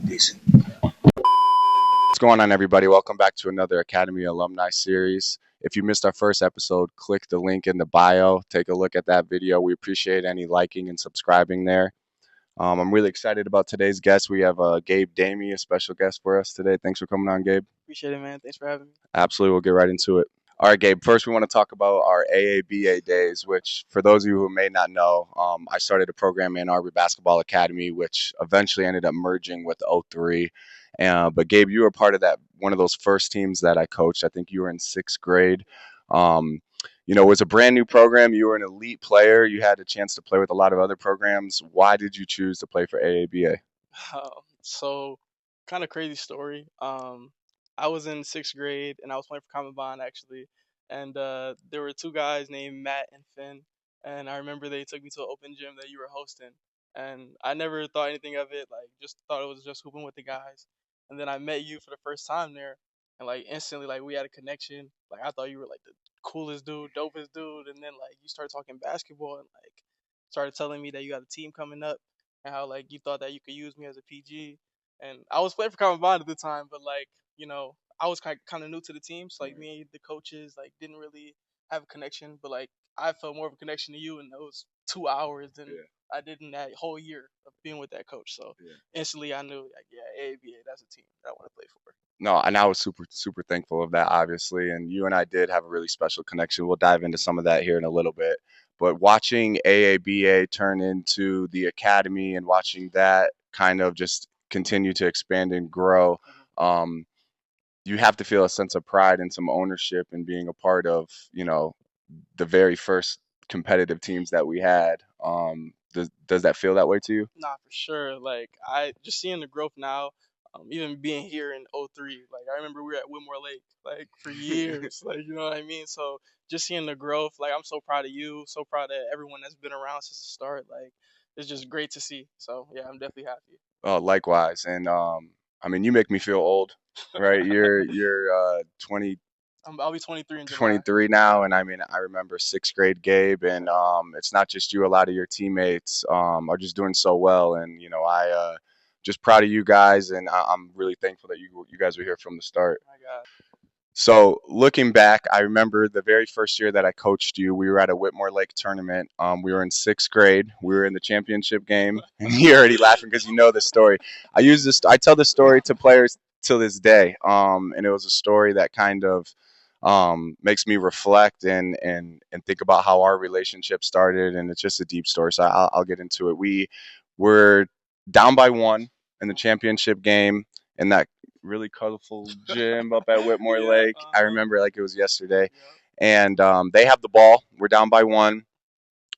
Decent. What's going on, everybody? Welcome back to another Academy Alumni series. If you missed our first episode, click the link in the bio. Take a look at that video. We appreciate any liking and subscribing there. I'm really excited about today's guest. We have Gabe Damey, a special guest for us today. Thanks for coming on, Gabe. Appreciate it, man. Thanks for having me. Absolutely. We'll get right into it. All right, Gabe. First, we want to talk about our AABA days, which, for those of you who may not know, I started a program in Arbor Basketball Academy, which eventually ended up merging with O3. But Gabe, you were part of that one of those first teams that I coached. I think you were in sixth grade. Um, it was a brand new program. You were an elite player. You had a chance to play with a lot of other programs. Why did you choose to play for AABA? So, kind of crazy story. I was in sixth grade and I was playing for Common Bond actually, and there were two guys named Matt and Finn, and I remember they took me to an open gym that you were hosting, and I never thought anything of it. Like, just thought it was just hooping with the guys, and then I met you for the first time there, and like instantly, like we had a connection. Like I thought you were like the coolest dude, dopest dude, and then like you started talking basketball and like started telling me that you had a team coming up and how like you thought that you could use me as a PG. And I was playing for Common Bond at the time, but like I was kind of new to the team, so like me and the coaches like didn't really have a connection. But like I felt more of a connection to you in those 2 hours than I did in that whole year of being with that coach. So instantly I knew like AABA, that's a team that I want to play for. No, and I was super, super thankful of that, obviously. And you and I did have a really special connection. We'll dive into some of that here in a little bit. But watching AABA turn into the academy and watching that kind of just continue to expand and grow, um, you have to feel a sense of pride and some ownership in being a part of, the very first competitive teams that we had. Does that feel that way to you? Nah, for sure. Like I just seeing the growth now, even being here in '03. Like I remember we were at Whitmore Lake like for years. Like you know what I mean. So just seeing the growth, like I'm so proud of you, so proud of everyone that's been around since the start. Like it's just great to see. So yeah, I'm definitely happy. Likewise, and I mean, you make me feel old, right? You're 20, I'll be 23 in July. 23 now, and I mean, I remember sixth grade Gabe, and it's not just you. A lot of your teammates are just doing so well, and I just proud of you guys, and I'm really thankful that you guys were here from the start. My God. So looking back, I remember the very first year that I coached you. We were at a Whitmore Lake tournament. We were in sixth grade. We were in the championship game, and you're already laughing because you know the story. I tell this story to players till this day, and it was a story that kind of makes me reflect and think about how our relationship started. And it's just a deep story, so I'll get into it. We were down by one in the championship game, in that really colorful gym up at Whitmore Lake. I remember it like it was yesterday. And they have the ball. We're down by one.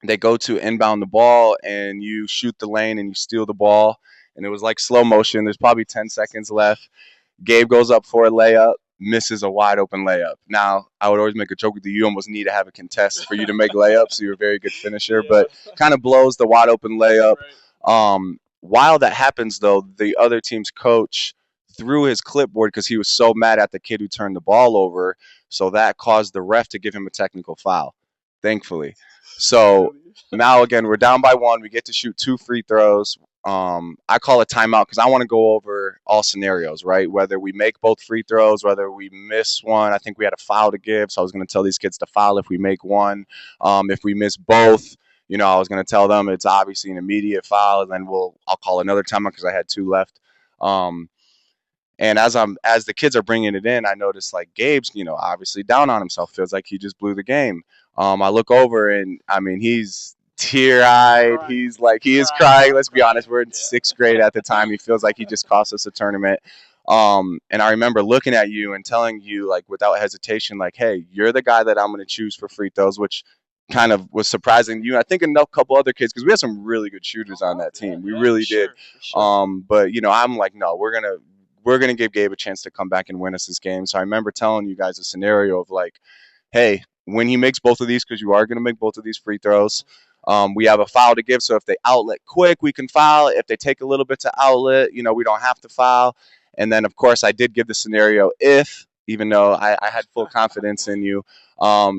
They go to inbound the ball, and you shoot the lane and you steal the ball. And it was like slow motion. There's probably 10 seconds left. Gabe goes up for a layup, misses a wide open layup. Now, I would always make a joke with you. You almost need to have a contest for you to make layups. So you're a very good finisher, but kind of blows the wide open layup. While that happens, though, the other team's coach threw his clipboard because he was so mad at the kid who turned the ball over. So that caused the ref to give him a technical foul, thankfully. So now, again, we're down by one. We get to shoot 2 free throws. I call a timeout because I want to go over all scenarios, right? Whether we make both free throws, whether we miss one. I think we had a foul to give, so I was going to tell these kids to foul if we make one. If we miss both, I was going to tell them it's obviously an immediate foul, and then I'll call another timeout because I had 2 left. And as the kids are bringing it in, I notice like Gabe's, obviously down on himself, feels like he just blew the game. I look over and I mean he's tear-eyed. He's like he is crying. Let's be honest, we're in sixth grade at the time. He feels like he just cost us a tournament. And I remember looking at you and telling you like without hesitation, like, hey, you're the guy that I'm going to choose for free throws, which kind of was surprising you. I think a couple other kids because we had some really good shooters on that team. We really did. But I'm like, no, we're gonna give Gabe a chance to come back and win us this game. So I remember telling you guys a scenario of like, hey, when he makes both of these, because you are gonna make both of these free throws, we have a foul to give. So if they outlet quick, we can foul. If they take a little bit to outlet, we don't have to foul. And then of course I did give the scenario if, even though I had full confidence in you,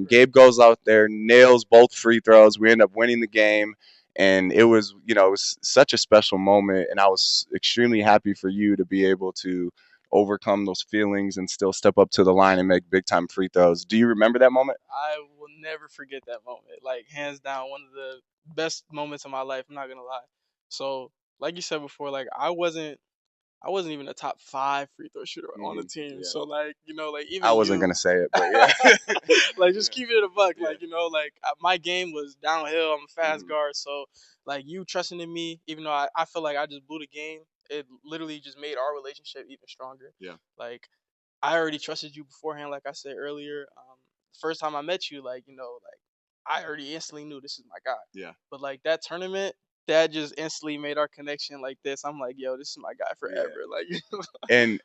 Gabe goes out there, nails both free throws. We end up winning the game. And it was, it was such a special moment, and I was extremely happy for you to be able to overcome those feelings and still step up to the line and make big time free throws. Do you remember that moment? I will never forget that moment. Like hands down, one of the best moments of my life. I'm not gonna lie. So, like you said before, like I wasn't even a top five free throw shooter on the team. Yeah. So like like I even wasn't you, gonna say it, but yeah. like just Yeah. keep it a buck. Yeah. Like my game was downhill. I'm a fast Mhm. guard, so like you trusting in me, even though I feel like I just blew the game. It literally just made our relationship even stronger. Yeah. Like I already trusted you beforehand, like I said earlier. First time I met you, like I already instantly knew this is my guy. Yeah. But like that tournament, that just instantly made our connection like this. I'm like, yo, this is my guy Yeah. forever. Like, And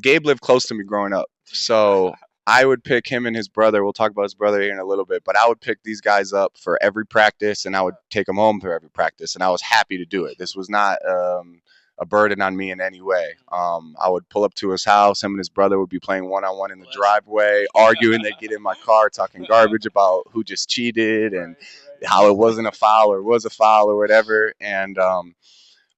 Gabe lived close to me growing up, so I would pick him and his brother. We'll talk about his brother here in a little bit, but I would pick these guys up for every practice, and I would take them home for every practice, and I was happy to do it. This was not a burden on me in any way. I would pull up to his house. Him and his brother would be playing one on one in the bless. driveway, arguing. They'd get in my car talking garbage about who just cheated and Right, right. how it wasn't a foul or was a foul or whatever. And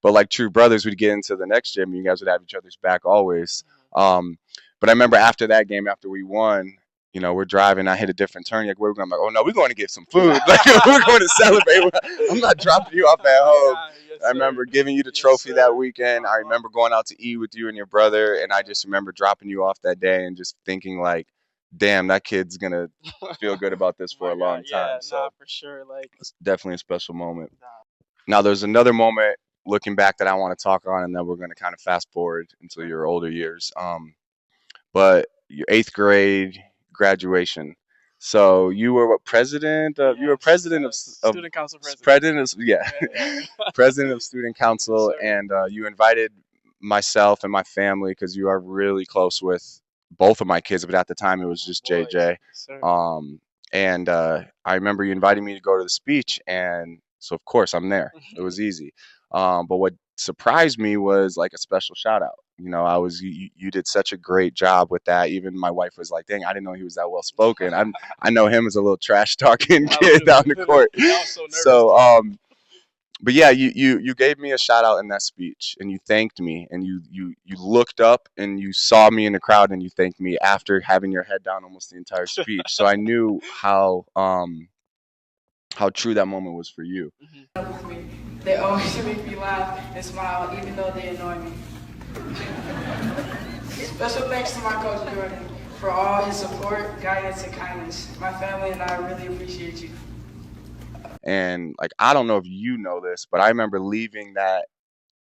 but like true brothers, we'd get into the next gym. You guys would have each other's back always. Um, but I remember after that game, after we won, we're driving. I hit a different turn. Like, where we going? I'm like, oh no, we're going to get some food. Like, we're going to celebrate. I'm not dropping you off at My home. guy, yes I sir, remember giving you the yes trophy that sir. weekend. I remember going out to eat with you and your brother, and I just remember dropping you off that day and just thinking like, damn, that kid's gonna feel good about this for My a God, long time. yeah, nah, So for sure. Like, it's definitely a special moment. nah, Now, there's another moment looking back that I want to talk on, and then we're going to kind of fast forward until right. your older years. But your eighth grade graduation. So you were what, president of? You were Yes, president of student council president. president of, yeah, Yeah, yeah. president of student Yes, council, sir. and you invited myself and my family because you are really close with both of my kids, but at the time it was just Boys, JJ. yes, sir. Um, and I remember you inviting me to go to the speech, and so of course I'm there. It was easy. But what surprised me was like a special shout out. You did such a great job with that. Even my wife was like, "Dang, I didn't know he was that well spoken." I know him as a little trash talking I kid down literally, the literally, court. I was so nervous So, too. but yeah, you gave me a shout out in that speech, and you thanked me, and you looked up and you saw me in the crowd, and you thanked me after having your head down almost the entire speech. So I knew how true that moment was for you. Mhm. With me. They always make me laugh and smile, even though they annoy me. Special thanks to my coach Jordan for all his support, guidance, and kindness. My family and I really appreciate you. And like, I don't know if you know this, but I remember leaving that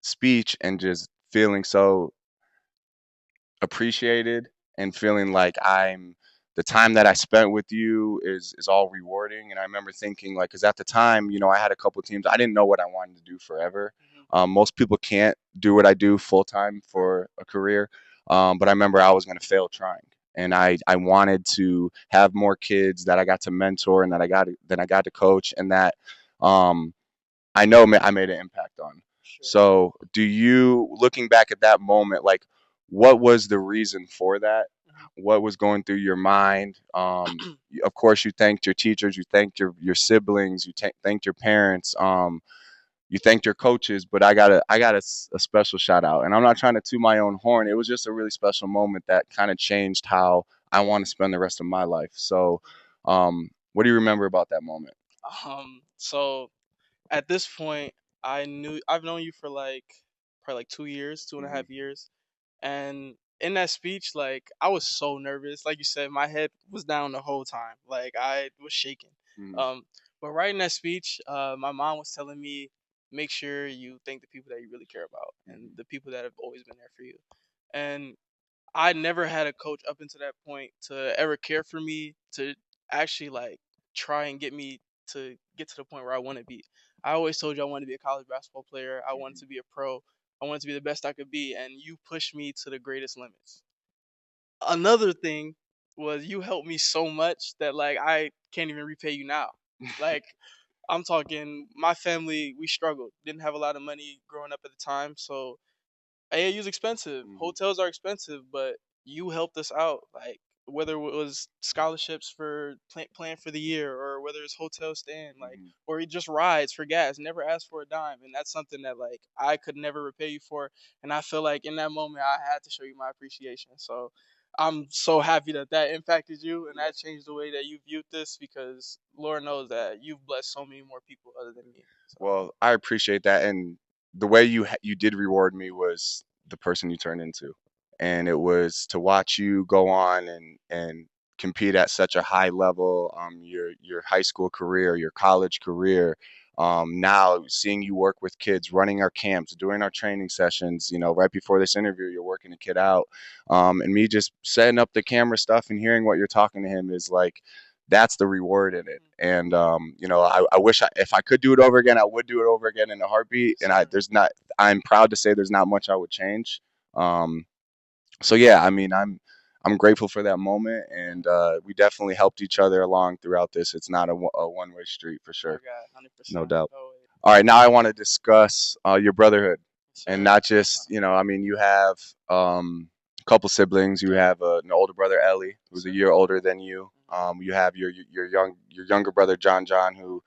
speech and just feeling so appreciated and feeling like the time that I spent with you is all rewarding. And I remember thinking like, because at the time, I had a couple teams. I didn't know what I wanted to do forever. Mhm. Most people can't do what I do full time Right. for a career. But I remember I was going to fail trying. And I wanted to have more kids that I got to mentor and that I got to coach, and that um, I know I made an impact on. Sure. So, do you, looking back at that moment, like, what was the reason for that? What was going through your mind? Of course, you thanked your teachers, you thanked your siblings, you thanked your parents, you thanked your coaches. But I got a special shout out, and I'm not trying to toot my own horn. It was just a really special moment that kind of changed how I want to spend the rest of my life. So, what do you remember about that moment? So at this point, I've known you for like probably like 2 years, two and a Hmm. half years, and in that speech, like I was so nervous. Like you said, my head was down the whole time. Like I was shaking. Hmm. Um, but right in that speech, my mom was telling me, make sure you thank the people that you really care about and Hmm. the people that have always been there for you. And I never had a coach up until that point to ever care for me to actually like try and get me to get to the point where I want to be. I always told you I wanted to be a college basketball player. I wanted Hmm. to be a pro. I wanted to be the best I could be, and you pushed me to the greatest limits. Another thing was you helped me so much that like I can't even repay you now. Like I'm talking, my family we struggled, didn't have a lot of money growing up at the time, so AAU's expensive. Hmm. Hotels are expensive, but you helped us out. Like whether it was scholarships for playing for the year, or whether it's hotel staying, like, Mhm. or just rides for gas. Never asked for a dime, and that's something that like I could never repay you for. And I feel like in that moment I had to show you my appreciation. So I'm so happy that that impacted you and that changed the way that you viewed this, because Lord knows that you've blessed so many more people other than me. So Well, I appreciate that, and the way you did reward me was the person you turned into, and it was to watch you go on and compete at such a high level. Your high school career, your college career. Now seeing you work with kids, running our camps, doing our training sessions. You know, right before this interview, you're working a kid out, and me just setting up the camera stuff and hearing what you're talking to him is like that's the reward in it. And you know, I wish if I could do it over again, I would do it over again in a heartbeat. And same. I'm proud to say there's not much I would change. Um, so yeah, I mean, I'm grateful for that moment, and we definitely helped each other along throughout this. It's not a one-way street for My sure, God, 100%. no doubt. No way. All right, now I want to discuss your brotherhood, and Sir. not just you know. I mean, you have a couple siblings. You have an older brother, Ellie, who's a Sir. year older than you. You have your younger brother, John, who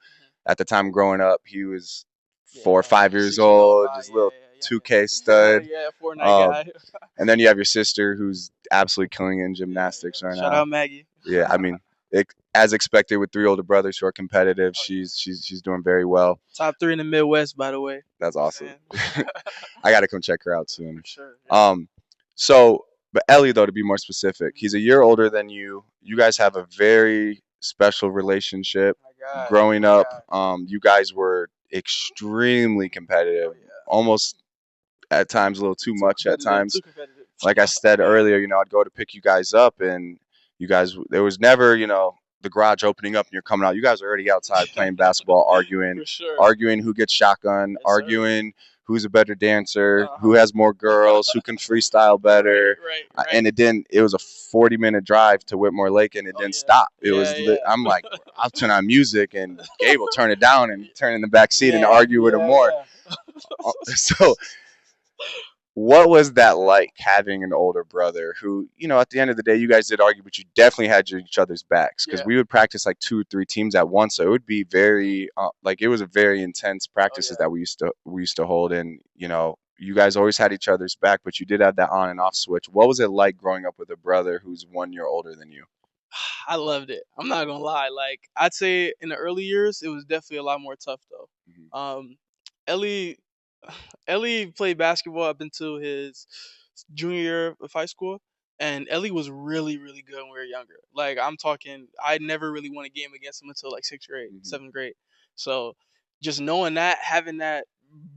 at the time growing up, he was Yeah, 4 or 5 years 6 years old. old, Wow, just a yeah, little yeah, 2K yeah, stud. yeah. Fortnite Um, guy. and then you have your sister, who's absolutely killing it in Yeah, gymnastics yeah. right Shout now. out Maggie. Yeah, I mean, as expected with 3 older brothers who are competitive, Oh yeah. she's doing very well. Top 3 in the Midwest, by the way. That's You know what awesome. I'm saying? I got to come check her out For soon. sure. Yeah. Um, but Ellie, though, to be more specific, he's a year older than you. You guys have a very special relationship. My God. Growing My up, God. you guys were extremely competitive, Oh yeah. almost at times a little too Too much at competitive. Too times. competitive. Like I said earlier, you know, I'd go to pick you guys up, and you guys, there was never, you know, the garage opening up and you're coming out. You guys are already outside playing basketball, arguing, For sure. arguing who gets shotgun, Yes, sir. arguing who's a better dancer, Uh who huh. has more girls, who can freestyle Right. better. Right. And Right. it didn't. It was a 40-minute drive to Whitmore Lake, and it Oh didn't yeah. stop. It Yeah. was. I'm Yeah. like, I'll turn on music, and Gabe will turn it down and turn in the back seat and Yeah. argue with him Yeah. more. Yeah. So what was that like having an older brother who, you know, at the end of the day, you guys did argue, but you definitely had each other's backs because Yeah. we would practice like 2 or 3 teams at once, so it would be very, like it was a very intense Oh practices yeah. that we used to hold, and you know, you guys always had each other's back, but you did have that on and off switch. What was it like growing up with a brother who's 1 year older than you? I loved it. I'm not gonna lie. Like I'd say in the early years, it was definitely a lot more tough Mhm. though. Ellie, Ellie played basketball up until his junior year of high school, and Ellie was really, really good when we were younger. Like I'm talking, I never really won a game against him until like sixth grade, Mhm. seventh grade. So just knowing that, having that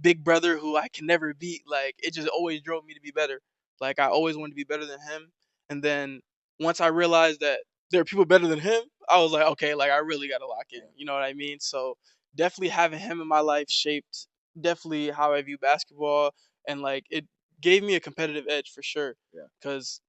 big brother who I can never beat, like it just always drove me to be better. Like I always wanted to be better than him, and then once I realized that there are people better than him, I was like, okay, like I really got to lock in. Yeah. You know what I mean? So definitely having him in my life shaped definitely how I view basketball, and like it gave me a competitive edge for sure. Yeah. Because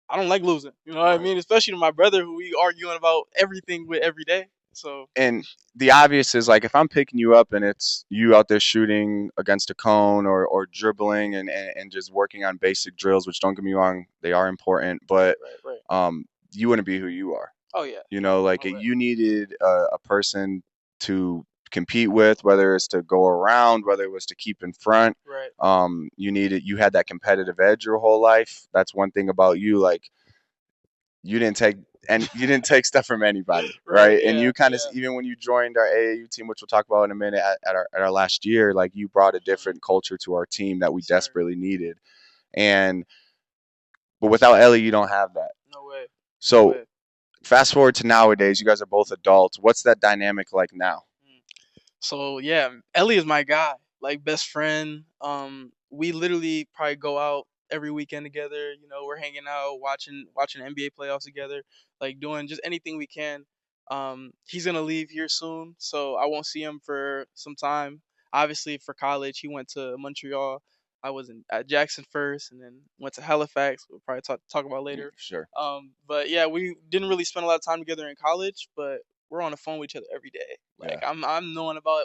I don't like losing. You know what I Right. mean? Especially to my brother, who we arguing about everything with every day. So And the obvious is like if I'm picking you up and it's you out there shooting against a cone or dribbling and just working on basic drills, which don't get me wrong, they are important, right, but right, right. you wouldn't be who you are. Oh yeah, You no, know, like no way. you needed a person to compete with, whether it's to go around, whether it was to keep in front. Right. You had that competitive edge your whole life. That's one thing about you. Like you didn't take stuff from anybody, Right. right? And Yeah. you kind of Yeah. even when you joined our AAU team, which we'll talk about in a minute at our last year, like you brought a Mhm. different culture to our team that we Sir. desperately needed. And but without Ellie, you don't have that. No way. No So way. fast forward to nowadays, you guys are both adults. What's that dynamic like now? Mm. So yeah, Ellie is my guy, like best friend. We literally probably go out every weekend together. You know, we're hanging out, watching NBA playoffs together, like doing just anything we can. He's gonna leave here soon, so I won't see him for some time. Obviously, for college, he went to Montreal. I was at Jackson first, and then went to Halifax. We'll probably talk about Yeah, later. for sure. But yeah, we didn't really spend a lot of time together in college, but we're on the phone with each other every day. Like Yeah, I'm knowing about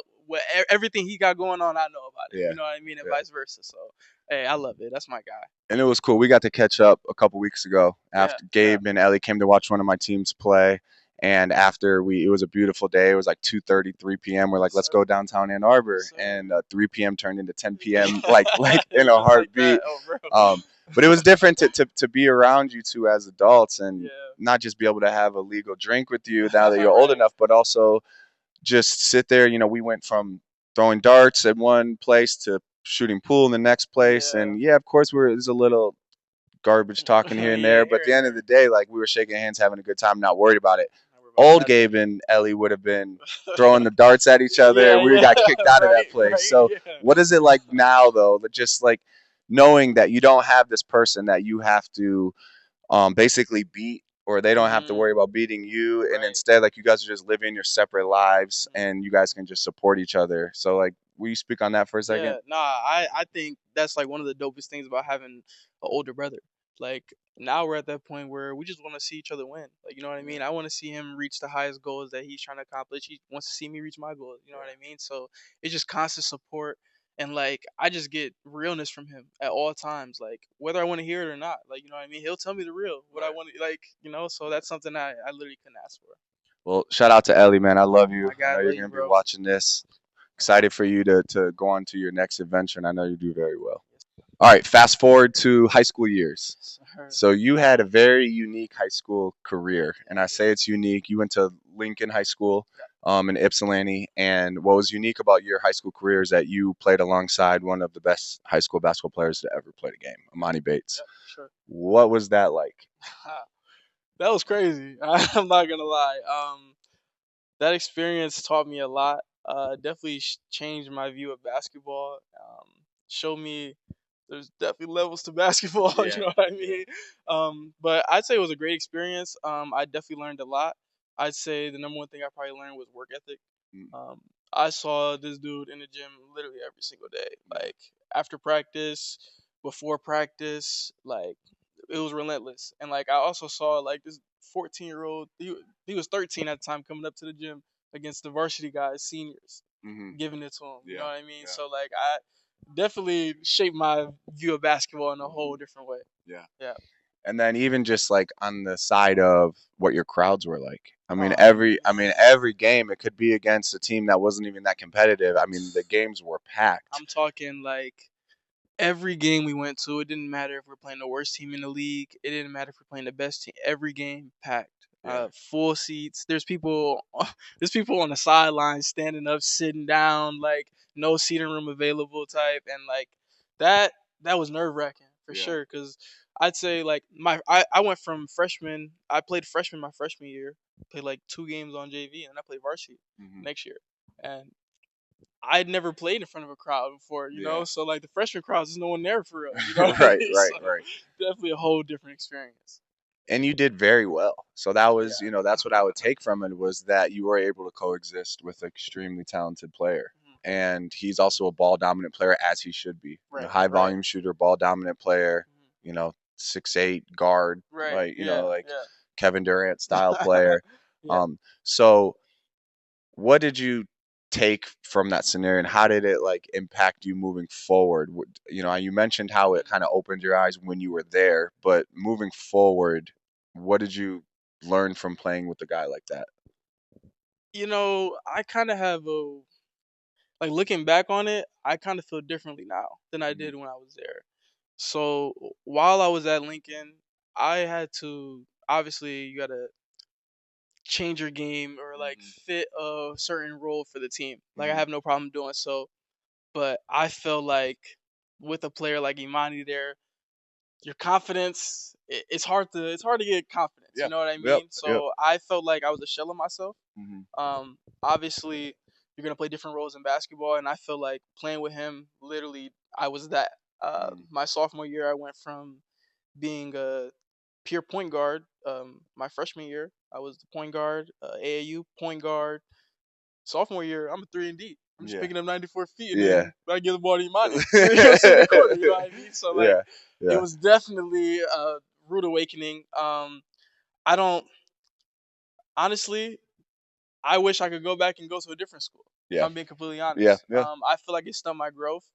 everything he got going on. I know about it. yeah, You know what I mean, and yeah. vice versa. So hey, I love it. That's my guy. And it was cool. We got to catch up a couple weeks ago Yeah, after yeah. Gabe and Ellie came to watch one of my teams play. And after it was a beautiful day. It was like 2:30, 3 p.m. We're like, Yes, let's sir. go downtown Ann Yes, Arbor, sir. and 3 p.m. turned into 10 p.m. like in a Just like that. heartbeat. Oh, bro. But it was different to be around you two as adults and Yeah. not just be able to have a legal drink with you now that you're old Right. enough, but also just sit there. We went from throwing darts at one place to shooting pool in the next place, Yeah. and yeah, of course, there's a little garbage talking here and there, Yeah, but here at the and end of there. the day, like we were shaking hands, having a good time, not worried about it. Not worry about Old nothing. Gabe and Ellie would have been throwing the darts at each other. Yeah, We yeah. got kicked out of Right, that place. right. So, Yeah. what is it like now, though? Just like knowing that you don't have this person that you have to basically beat, or they don't have to Mm, worry about beating you, and right. instead, like you guys are just living your separate lives, Mhm. and you guys can just support each other. So, like, will you speak on that for a second? Yeah, nah, I think that's like one of the dopest things about having an older brother. Like now we're at that point where we just want to see each other win. Like you know what I Yeah, mean? I want to see him reach the highest goals that he's trying to accomplish. He wants to see me reach my goals. You know what yeah. I mean? So it's just constant support and like I just get realness from him at all times. Like whether I want to hear it or not. Like you know what I mean? He'll tell me the real what I Right. want. Like you know. So that's something I literally couldn't ask for. Well, shout out to Ellie, man. I love you. My I God, know you're love you, gonna be bro. watching this. Excited for you to go on to your next adventure, and I know you do very well. All right, fast forward to high school years. Yes, sir. So you had a very unique high school career, Yeah, and I I say did. it's unique. You went to Lincoln High School, Yeah. in Ypsilanti, and what was unique about your high school career is that you played alongside one of the best high school basketball players to ever play the game, Amani Bates. Yeah, for sure. What was that like? That was crazy. I'm not gonna lie. That experience taught me a lot. Definitely changed my view of basketball. Showed me there's definitely levels to basketball. You Yeah, know what I yeah. mean? But I'd say it was a great experience. I definitely learned a lot. I'd say the number one thing I probably learned was work ethic. Mm, Um, I saw this dude in the gym literally every single day. yeah. Like after practice, before practice, like it was relentless. And like I also saw like this 14-year-old. He was 13 at the time, coming up to the gym against the varsity guys, seniors, Hmm. giving it to him. You know Yeah, what I mean? yeah, So like I definitely shaped my view of basketball in a whole different way. yeah. Yeah. And then even just like on the side of what your crowds were like. Oh I man. mean every game it could be against a team that wasn't even that competitive. I mean the games were packed. I'm talking like every game we went to, it didn't matter if we're playing the worst team in the league. It didn't matter if we're playing the best team. Every game packed, Yeah. full seats. There's people, there's people on the sidelines standing up, sitting down, like no seating room available type, and like that that was nerve wracking for Yeah. sure. Cause I'd say like I went from freshman. I played freshman my freshman year. Played like 2 games on JV, and I played varsity Hmm. next year. And I'd never played in front of a crowd before, you know, Yeah. so like the freshman crowd, there's no one there for real, you know what I Right, mean? right, So right. definitely a whole different experience. And you did very well. So that Yeah. was, that's what I would take from it was that you were able to coexist with an extremely talented player. Mhm. And he's also a ball dominant player as he should be. Right, High right. volume shooter, ball dominant player, Mhm. 6'8" guard, Right, like, yeah, like yeah. Kevin Durant style player. Yeah. So what did you take from that scenario and how did it like impact you moving forward? You mentioned how it Mhm. kind of opened your eyes when you were there, but moving forward, what did you learn from playing with a guy like that? You know, I kind of have a, like looking back on it, I kind of feel differently now than I Hmm. did when I was there. So while I was at Lincoln, I had to, obviously, you got to change your game or like Hmm. fit a certain role for the team. Like I Hmm. have no problem doing so. But I feel like with a player like Imani there, your confidence it's hard to get confidence. You Yeah. know what I Yep. mean? Yep. So I felt like I was a shell of myself. Hmm. Obviously you're gonna play different roles in basketball, and I feel like playing with him, literally, I was that. Hmm. My sophomore year, I went from being a pure point guard. My freshman year, I was the point guard. AAU point guard. Sophomore year, I'm a 3 and D. I'm just Yeah. picking up 94 feet, and Yeah. then I give the ball to Imani. Go sit in the corner. You know what I mean? So like, Yeah. it Yeah. was definitely a rude awakening. I don't honestly. I wish I could go back and go to a different school. If Yeah. I'm being completely Yeah. honest, Yeah. I feel like it stumped my growth.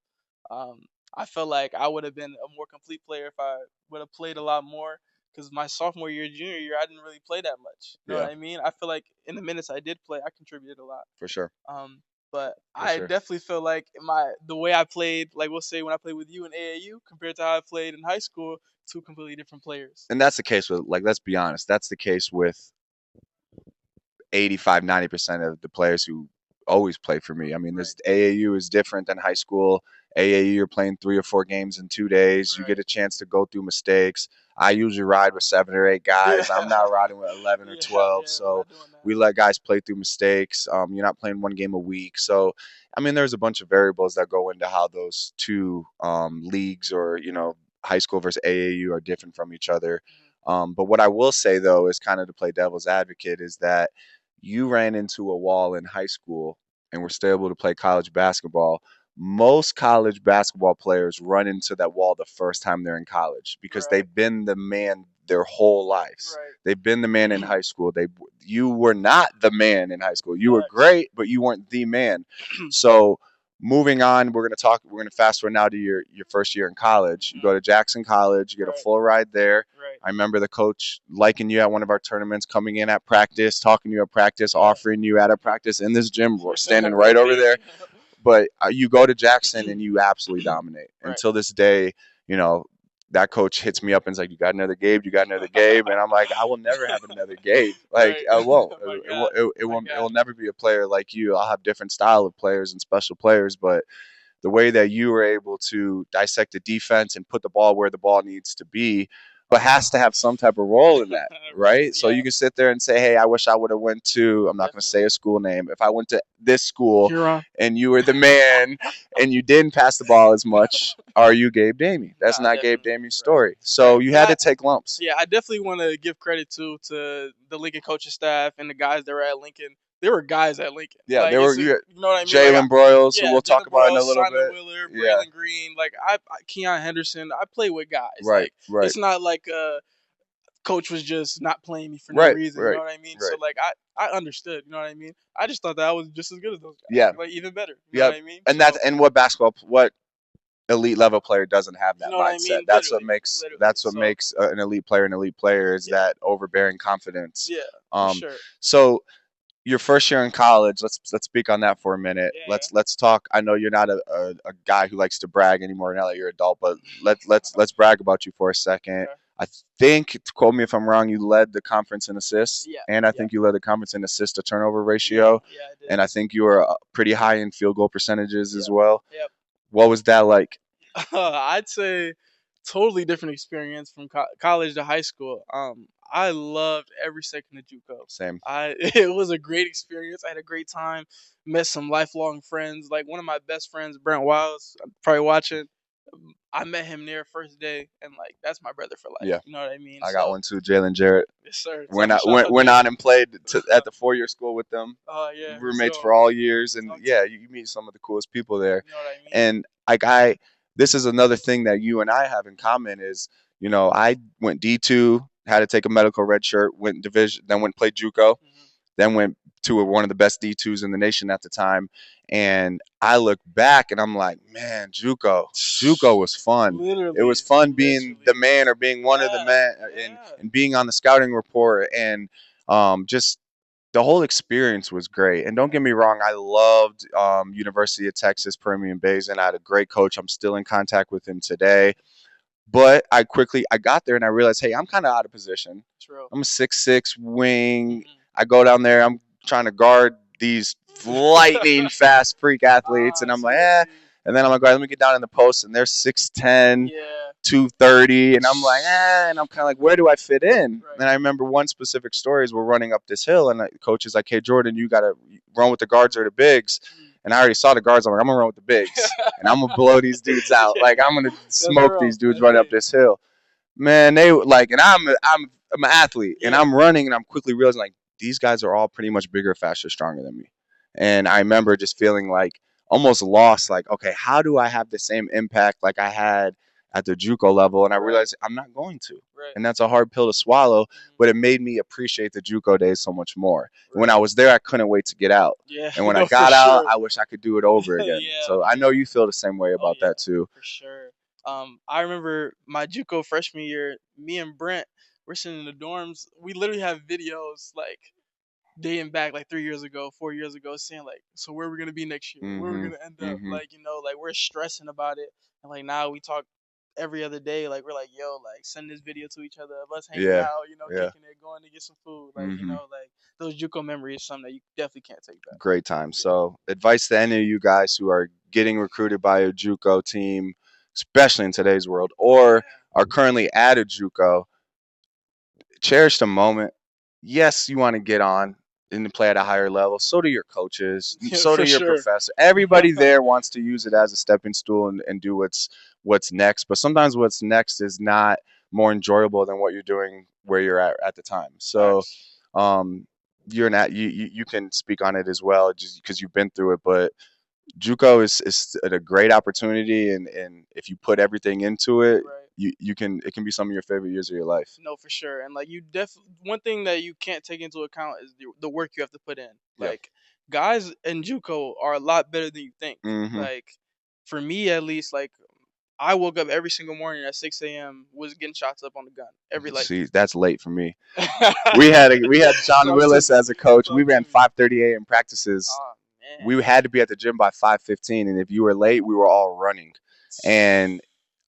Um, I felt like I would have been a more complete player if I would have played a lot more. Because my sophomore year, junior year, I didn't really play that much. You know Yeah, what I mean? I feel like in the minutes I did play, I contributed a lot. for sure, Um, but for I sure. definitely feel like the way I played, like we'll say when I played with you in AAU compared to how I played in high school, two completely different players. And that's the case with, like, let's be honest, that's the case with 85, 90% of the players who always play for me. I mean, Right. this AAU is different than high school. AAU, you're playing 3 or 4 games in 2 days. You get Right. a chance to go through mistakes. I usually ride with 7 or 8 Yeah. guys. I'm not riding with 11 or Yeah. 12. Yeah. We're So not doing that. we let guys play through mistakes. You're not playing 1 game a week. So, I mean, there's a bunch of variables that go into how those two leagues, or, high school versus AAU, are different from each other. But what I will say, though, is kind of to play devil's advocate, is that you ran into a wall in high school and were still able to play college basketball. Most college basketball players run into that wall the first time they're in college because Right. they've been the man their whole lives. Right. They've been the man in high school. You were not the man in high school. You were Facts. great, but you weren't the man. So moving on, we're gonna fast forward now to your first year in college. You go to Jackson College, you get a Right. full ride there. Right. I remember the coach liking you at one of our tournaments, coming in at practice, talking to you at practice, Yeah. offering you at a practice in this gym. We're standing right over there. But you go to Jackson and you absolutely dominate. Right. Until this day, you know, that coach hits me up and is like, "You got another Gabe? You got another Gabe?" And I'm like, "I will never have another Gabe. Like, Right. I won't. My It, God. will, it, it My will. It will God. never be a player like you. I'll have different style of players and special players, but the way that you were able to dissect the defense and put the ball where the ball needs to be, but has to have some type of role in that, Right. right? So Yeah. you can sit there and say, "Hey, I wish I would have went to." I'm not going to say Definitely. a school name. If I went to this school Huron. and you were the man and you didn't pass the ball as much, are you Gabe Damey? That's Nah, not Gabe definitely. Damey's Right. story. So Right. you And had to take lumps. yeah, I definitely want to give credit too to the Lincoln coaching staff and the guys that were at Lincoln. There were guys at Lincoln. Yeah, Like there were you know what I mean? Like Jalen Broyles, who yeah, we'll talk Jalen about in a Broyles, little Simon bit. Willard, Yeah, Braylon Green. Like Keon Henderson. I play with guys. right, Like right, it's not like coach was just not playing me for no right, reason. You know right, what I mean? So right. like I understood. You know what I mean? I just thought that I was just as good as those guys. Yeah, Like even better. You know yeah. what I mean? And So what elite level player doesn't have you that know what I mindset. mean? Literally, literally. That's what So makes an elite player, is yeah, that overbearing confidence. yeah, for Um, sure. so your first year in college, let's speak on that for a minute. Yeah, Let's talk. I know you're not a guy who likes to brag anymore now that you're an adult, but let's brag about you for a yeah. second. Okay. I think, quote me if I'm wrong, you led the conference in assists, Yeah, and I yeah, think you led the conference in assist to turnover yeah, ratio, yeah. I did. and I think you were pretty high in field goal percentages as Yep, well. yep. What was that like? I'd say totally different experience from college to high school. I loved every second of JUCO. Same. It was a great experience. I had a great time. Met some lifelong friends. Like one of my best friends, Brent Wiles, probably watching. I met him there first day, and like that's my brother for life. Yeah, You know what I mean? I got So one too. Jalen Jarrett. yes, sir. Shout out Went on Jalen. and played at the 4 year school with them. Oh yeah, let's Roommates go. for all years, and Talk to yeah, me. you meet some of the coolest people there. You know what I mean? And like this is another thing that you and I have in common is, I went D2, had to take a medical red shirt, went division, then went played JUCO, Hmm. then went to one of the best D2s in the nation at the time. And I look back and I'm like, man, JUCO was fun. It was Literally, fun being the literally. man or being one of the Yeah, men, yeah. and being on the scouting report, and just the whole experience was great. And don't get me wrong, I loved University of Texas Permian Basin. I had a great coach. I'm still in contact with him today. But I got there and I realized, hey, I'm kind of out of position. True. I'm a 6'6" wing. Hmm. I go down there. I'm trying to guard these lightning fast freak athletes, and I I'm see, like, I eh. see. And then I'm like, all right, let me get down in the post, and they're 6'10", Yeah. 230, and I'm like, eh. And I'm kind of like, where do I fit in? Right. And I remember one specific story is we're running up this hill, and the coach is like, hey, Jordan, you got to run with the guards or the bigs. Mm. And I already saw the guards. I'm like, I'm gonna run with the bigs, and I'm gonna blow these dudes out. Yeah. Like I'm gonna That's smoke real. these dudes running up Hey. this hill. Man, they like, and I'm an athlete, and Yeah. I'm running, and I'm quickly realizing like these guys are all pretty much bigger, faster, stronger than me. And I remember just feeling like almost lost. Like, okay, how do I have the same impact like I had at the JUCO level, and I Right. realized I'm not going to. Right. And that's a hard pill to swallow, Mhm. but it made me appreciate the JUCO days so much more. When Right. I was there, I couldn't wait to get out. Yeah. And when I No, for got out, sure. I wish I could do it over again. Yeah. So I know Yeah. you feel the same way Oh about yeah, that too. for sure. I remember my JUCO freshman year. Me and Brent, we're sitting in the dorms. We literally have videos like dating back like 3 years ago, 4 years ago, saying like, so where we're gonna be next year, where we're Mhm. gonna end up. Mhm. Like like we're stressing about it, and like now we talk every other day. Like we're like, yo, like send this video to each other of us hanging Yeah. out, Yeah. kicking it, going to get some food. Like Mhm. like those JUCO memories, something that you definitely can't take back. Great time. Yeah. So, advice to any of you guys who are getting recruited by a JUCO team, especially in today's world, or are currently at a JUCO, cherish the moment. Yes, you want to get on and play at a higher level. So do your coaches. Yeah, So do for your sure. professor. Everybody there wants to use it as a stepping stool and do what's next. But sometimes what's next is not more enjoyable than what you're doing where you're at the time. So Facts. um, you're not you can speak on it as well just because you've been through it. But JUCO is a great opportunity, and if you put everything into it, Right. you can it can be some of your favorite years of your life. No, for sure. And like one thing that you can't take into account is the work you have to put in. Yeah. Like guys in JUCO are a lot better than you think. Hmm. Like for me at least, like I woke up every single morning at 6 a.m. was getting shots up on the gun. Every like See, that's late for me. We had John talk to Willis me. as a coach. We Talk to ran me. 5:30 a.m. practices. Oh man. We had to be at the gym by 5:15, and if you were late, we were all running. And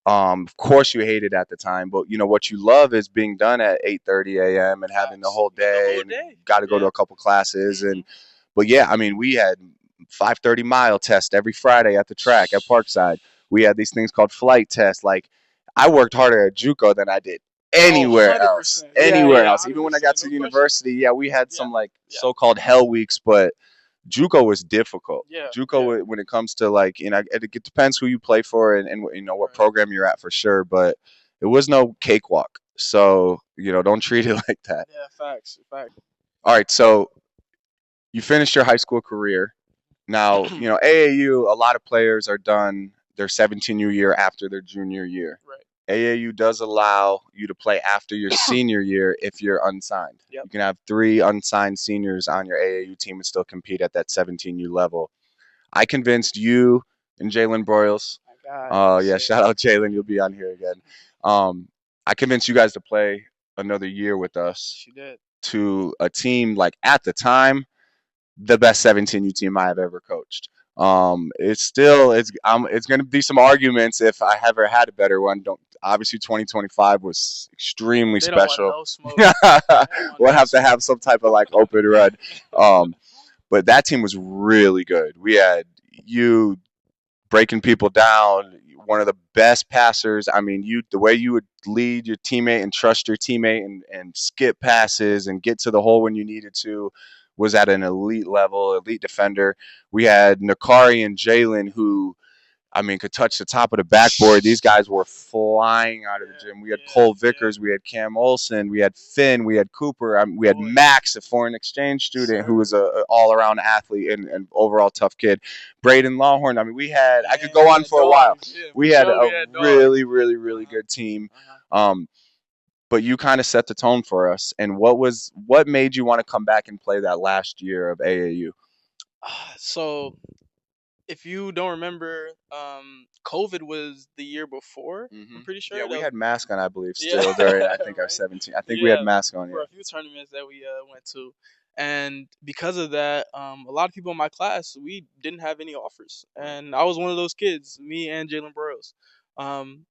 of course, you hated at the time, but what you love is being done at 8:30 a.m. and having the Facts. whole The day, whole and day. got to go to Yeah. a couple classes. Hmm. And but yeah, I mean, we had 5:30 mile test every Friday at the track at Parkside. We had these things called flight tests. Like I worked harder at JUCO than I did Oh, anywhere else. 100%. Yeah, Anywhere yeah, else. Even when I 100%. got to No question. university, yeah, we had Yeah. some like Yeah. so-called hell weeks, but JUCO was difficult. Yeah. Yeah. JUCO, when it comes to like, it depends who you play for and what Right. program you're at for sure, but it was no cakewalk. So, don't treat it like that. Yeah. Facts. Facts. All right, so you finished your high school career. Now, AAU, a lot of players are done their 17-year after their junior year. Right. AAU does allow you to play after your senior year if you're unsigned. Yep. You can have 3 unsigned seniors on your AAU team and still compete at that 17U level. I convinced you and Jalen Broyles. My God. Oh Yes, yeah, sir. shout out Jalen. You'll be on here again. I convinced you guys to play another year with us She did. to a team like at the time the best 17U team I have ever coached. It's going to be some arguments if I ever had a better one. Don't Obviously 2025 was extremely They don't want special. no smoke. They don't want We'll no have to smoke. have some type of like open run. Um, but that team was really good. We had you breaking people down, one of the best passers. I mean, the way you would lead your teammate and trust your teammate and skip passes and get to the hole when you needed to was at an elite level, elite defender. We had Nakari and Jalen who could touch the top of the backboard. These guys were flying out of the gym. We had Yeah. Cole Yeah. Vickers, we had Cam Olson, we had Finn, we had Cooper, we had Boy. Max, a foreign exchange student who Sir. was a all-around athlete and overall tough kid. Braden Longhorn. I could go Man, we on had for a while. dogs. Yeah, for We had sure. a We had dogs. really, really, really Uh-huh. good team. Uh-huh. But you kind of set the tone for us. And what made you want to come back and play that last year of AAU? So if you don't remember, COVID was the year before. I'm pretty Yeah, sure. we That had mask on, I believe, Yeah, still during I think our right. 17. I think we had Yeah, mask on. for Yeah. a few tournaments that we went to, and because of that, a lot of people in my class we didn't have any offers, and I was one of those kids, me and Jalen Burrows.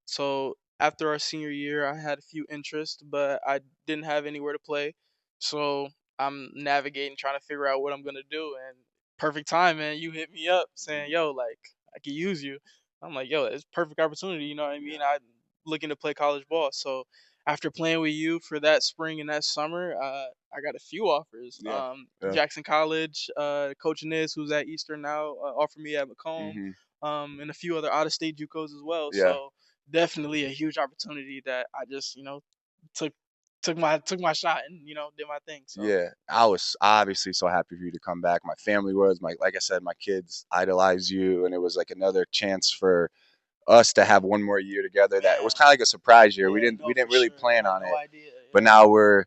So after our senior year, I had a few interests, but I didn't have anywhere to play, so I'm navigating, trying to figure out what I'm gonna do, and perfect time, man. You hit me up saying, "Yo, like I could use you." I'm like, "Yo, it's perfect opportunity." You know what I mean? I'm looking to play college ball, so after playing with you for that spring and that summer, I got a few offers. Yeah. Yeah. Jackson College, Coach Nis, who's at Eastern now, offered me at Macomb, Hmm. and a few other out of state JUCOs as well. Yeah. So definitely a huge opportunity that I just took took my shot and did my thing. So Yeah, I was obviously so happy for you to come back. My family was like I said, my kids idolize you, and it was like another chance for us to have one more year together. That it was Man, kind of like a surprise year. We yeah, didn't we no, for didn't really sure. I plan had on no it, idea. but Yeah. now we're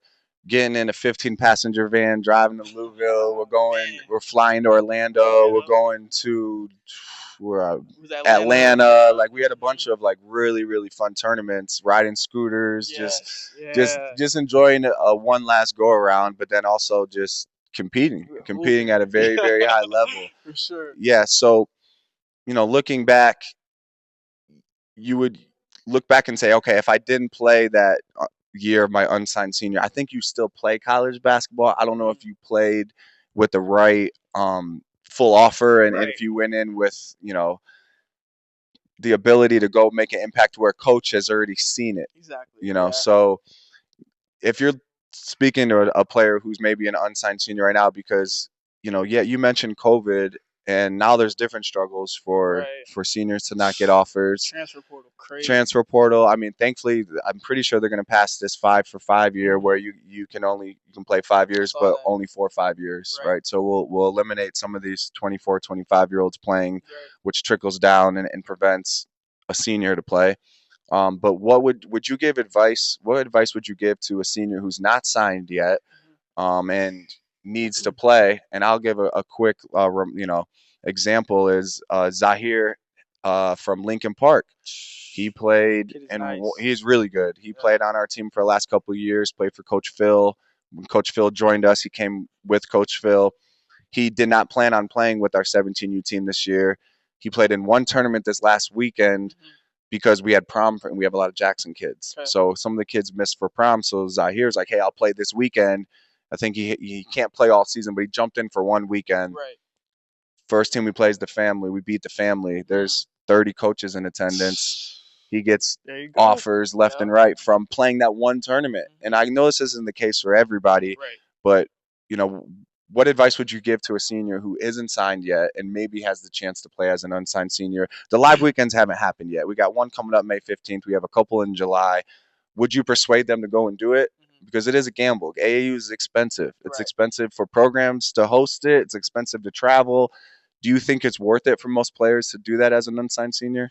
getting in a 15 passenger van, driving to Louisville. Man. We're flying to Orlando. We're Yep. going to we're It was Atlanta. Atlanta. Like we had a Hmm. bunch of like really fun tournaments, riding scooters, Yes. Yeah. just enjoying a one last go around, but then also just competing Hooping. at a very high level. For sure. Yeah, so looking back, you would look back and say, okay, if I didn't play that year of my unsigned senior, I think you still play college basketball. I don't know if Mhm. you played with the right full offer, and Right. if you went in with the ability to go make an impact where a coach has already seen it. Exactly. Yeah. So if you're speaking to a player who's maybe an unsigned senior right now, Mhm. because yeah, you mentioned COVID, and now there's different struggles Right. for seniors to not get offers. Transfer portal, crazy. Transfer portal. I mean, thankfully, I'm pretty sure they're going to pass this 5 for 5 year where Hmm. you can play five I years, saw but that. only 4 or 5 years, Right. right? So we'll eliminate some of these 24, 25 year olds playing, Right. which trickles down and prevents a senior to play. But what would you give advice? What advice would you give to a senior who's not signed yet, and needs to Hmm. play? And I'll give a quick, example is Zahir from Lincoln Park. He played Kid is and nice. he's really good. He Yeah. played on our team for the last couple of years. Played for Coach Phil. When Coach Phil joined us, he came with Coach Phil. He did not plan on playing with our 17U team this year. He played in one tournament this last weekend Hmm. because we had prom and we have a lot of Jackson kids. Okay. So some of the kids missed for prom. So Zahir's like, hey, I'll play this weekend. I think he can't play all season, but he jumped in for one weekend. Right. First team we play is the family. We beat the family. Mm. There's 30 coaches in attendance. He gets There you go. offers left Yep. and right from playing that one tournament. And Hmm. I know this isn't the case for everybody, Right. but you know, what advice would you give to a senior who isn't signed yet and maybe has the chance to play as an unsigned senior? The live weekends haven't happened yet. We got one coming up May 15th. We have a couple in July. Would you persuade them to go and do it? Hmm. Because it is a gamble. AAU is expensive. It's Right. expensive for programs to host it. It's expensive to travel. Do you think it's worth it for most players to do that as an unsigned senior?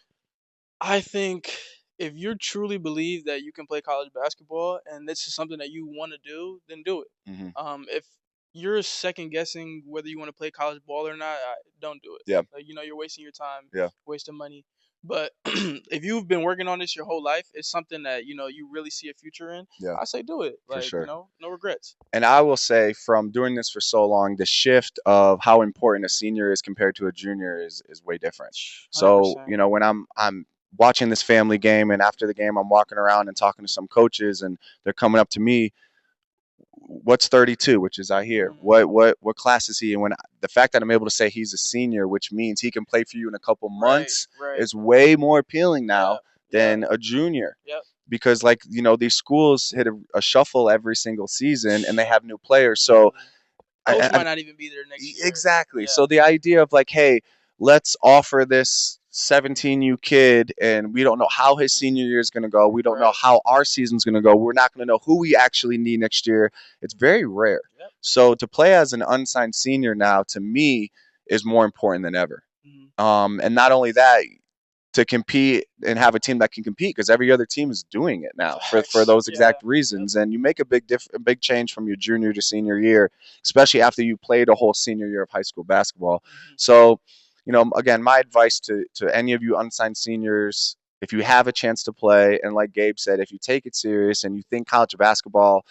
I think if you truly believe that you can play college basketball and this is something that you want to do, then do it. Hmm. If you're second guessing whether you want to play college ball or not, don't do it. Yeah. Like, you're wasting your time, Yeah. wasting money. But if you've been working on this your whole life, it's something that you really see a future in. Yeah. I say do it. For Like, sure. no regrets. And I will say, from doing this for so long, the shift of how important a senior is compared to a junior is way different. Hundred So, percent. when I'm watching this family game, and after the game, I'm walking around and talking to some coaches, and they're coming up to me, what's 32, which is I hear. Mhm. What class is he? And when the fact that I'm able to say he's a senior, which means he can play for you in a couple Right. months, Right. is way more appealing Yeah. now Yeah. than a junior. Yep. Because like these schools hit a shuffle every single season, and they have new players. So Mhm. I, Coach I, might not even be there next year. exactly. Yeah. So the idea of like, hey, let's offer this 17U kid, and we don't know how his senior year is going to go. We don't know Right. how our season's going to go. We're not going to know who we actually need next year. It's very rare. Yep. So to play as an unsigned senior now, to me, is more important than ever. Mhm. And not only that, to compete and have a team that can compete, because every other team is doing it now for Facts. those Yeah. exact Yep. reasons. And you make a big change from your junior to senior year, especially after you played a whole senior year of high school basketball. Mhm. So, again, my advice to any of you unsigned seniors, if you have a chance to play, and like Gabe said, if you take it serious and you think college basketball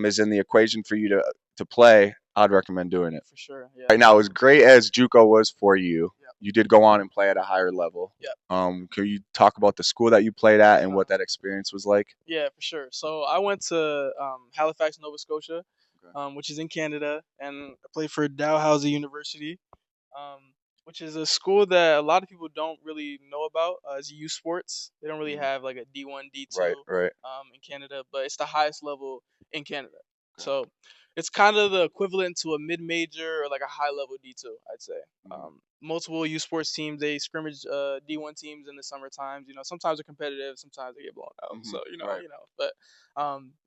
is in the equation for you to play, I'd recommend doing it. For sure. Yeah. Right now, as great as JUCO was for you, Yep. you did go on and play at a higher level. Yep. Can you talk about the school that you played at and Uh, what that experience was like? yeah, for sure. So I went to Halifax, Nova Scotia, Okay. which is in Canada, and I played for Dalhousie University, um, which is a school that a lot of people don't really know about as youth sports. They don't really Mhm. have like a D1, Right, D2 right. in Canada, but it's the highest level in Canada. Okay. So it's kind of the equivalent to a mid-major or like a high-level D2, I'd say. Mhm. Multiple youth sports teams, they scrimmage D1 teams in the summer times. Sometimes they're competitive, sometimes they get blown out. Mhm. So Right. but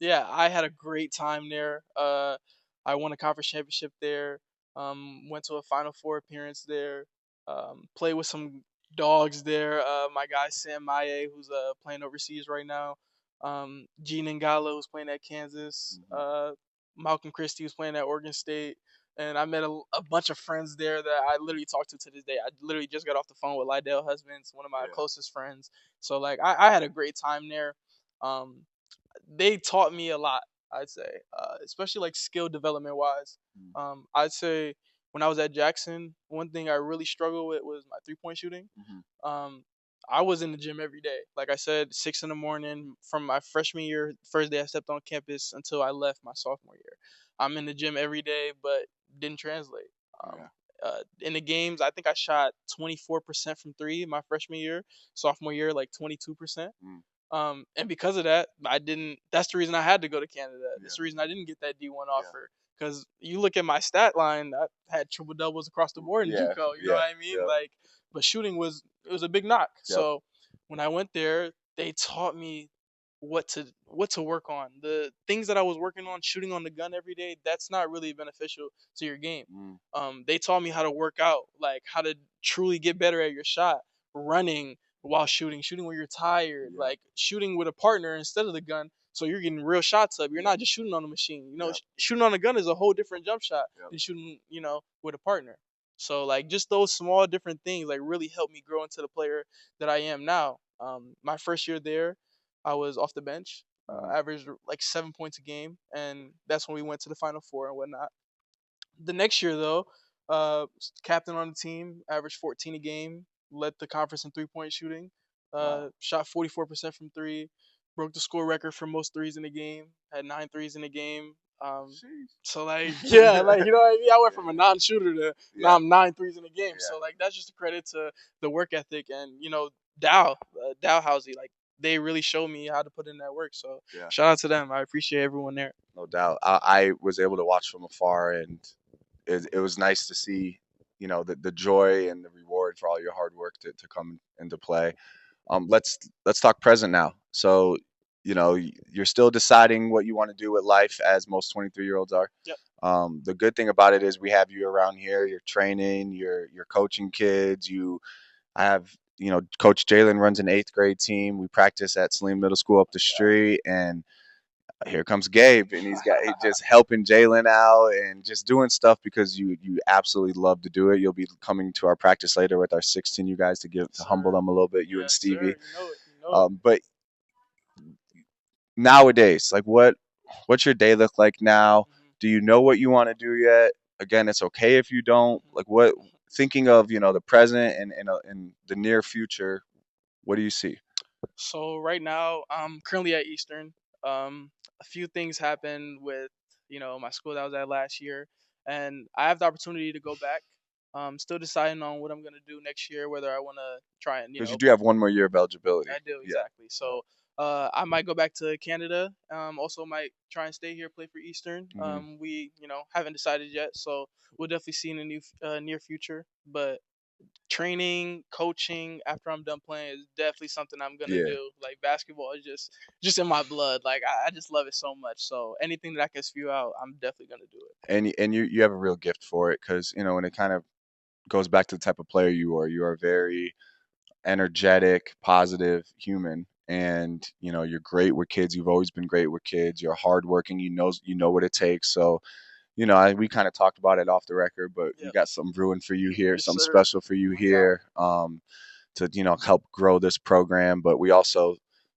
yeah, I had a great time there. I won a conference championship there. Went to a Final Four appearance there. Played with some dogs there. My guy Sam Maye, who's playing overseas right now. Gene Ngala, who's playing at Kansas. Malcolm Christie, who's playing at Oregon State. And I met a bunch of friends there that I literally talk to this day. I literally just got off the phone with Lydell Husbands, one of my closest friends. So like I had a great time there. Um, they taught me a lot. I'd say, especially like skill development wise. I'd say when I was at Jackson, one thing I really struggled with was my 3-point shooting. Um, I was in the gym every day. Like I said, 6 in the morning from my freshman year, first day I stepped on campus until I left my sophomore year. I'm in the gym every day, but didn't translate. Um, in the games, I think I shot 24% from three my freshman year. Sophomore year, like 22%. And because of that, I didn't. That's the reason I had to go to Canada. That's the reason I didn't get that D1 offer. Because you look at my stat line, I had triple doubles across the board in JUCO. You know what I mean? Like, but shooting was it was a big knock. So when I went there, they taught me what to work on. The things that I was working on, shooting on the gun every day, that's not really beneficial to your game. They taught me how to work out, like how to truly get better at your shot, running while shooting, shooting when you're tired, like shooting with a partner instead of the gun. So you're getting real shots up. You're not just shooting on a machine. You know, shooting on a gun is a whole different jump shot than shooting, with a partner. So like just those small different things like really helped me grow into the player that I am now. My first year there, I was off the bench, averaged like 7 points a game, and that's when we went to the Final Four and whatnot. The next year, though, captain on the team, averaged 14 a game, led the conference in 3-point shooting, shot 44% from three, broke the score record for most threes in the game, had 9 threes in the game. So like, yeah, like you know what I mean. I went from a non-shooter to now I'm 9 threes in a game. So like that's just a credit to the work ethic and Dow Housey, like they really showed me how to put in that work. So shout out to them. I appreciate everyone there. No doubt. I was able to watch from afar, and it was nice to see, the joy and the reward for all your hard work to come into play. Let's talk present now. So, you're still deciding what you want to do with life, as most 23-year-olds are. Yep. The good thing about it is we have you around here. You're training. You're coaching kids. I have. Coach Jalen runs an eighth grade team. We practice at Saline Middle School up the street, and here comes Gabe, and he just helping Jalen out and just doing stuff because you absolutely love to do it. You'll be coming to our practice later with our 16 you guys to humble them a little bit, you and Yes, Stevie. sir. You know it. You know it. But nowadays, like what's your day look like now? Do you know what you want to do yet? Again, it's okay if you don't. Like what thinking of the present and the near future, what do you see? So right now, I'm currently at Eastern. A few things happened with my school that I was at last year, and I have the opportunity to go back. Still deciding on what I'm gonna do next year, whether I want to try and Because you do have one more year of eligibility. I do exactly. So I might go back to Canada. Also might try and stay here, play for Eastern. We haven't decided yet, so we'll definitely see in the near future. But training, coaching after I'm done playing is definitely something I'm gonna do. Like basketball is just in my blood. Like I just love it so much. So anything that I can spew out, I'm definitely gonna do it. And you have a real gift for it because when it kind of goes back to the type of player you are. You are very energetic, positive human, and you're great with kids. You've always been great with kids. You're hardworking. You know what it takes. So we kind of talked about it off the record, but we got something brewing for you here, Yes, something sir. special for you One here, to help grow this program. But we also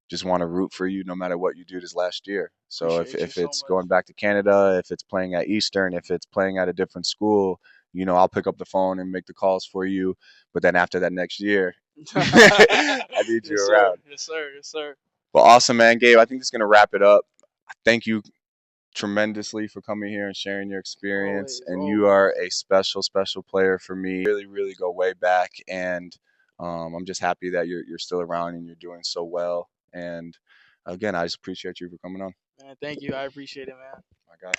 just want to root for you no matter what you do this last year. So Appreciate you if so it's much. going back to Canada, if it's playing at Eastern, if it's playing at a different school, I'll pick up the phone and make the calls for you. But then after that next year, I need you Yes, sir. around. Yes, sir. Yes, sir. Well, awesome, man, Gabe. I think this is gonna wrap it up. Thank you tremendously for coming here and sharing your experience. Always, And you always. are a special, special player for me. Really, really go way back, and I'm just happy that you're still around and you're doing so well. And again, I just appreciate you for coming on. Man, thank you. I appreciate it, man. My God.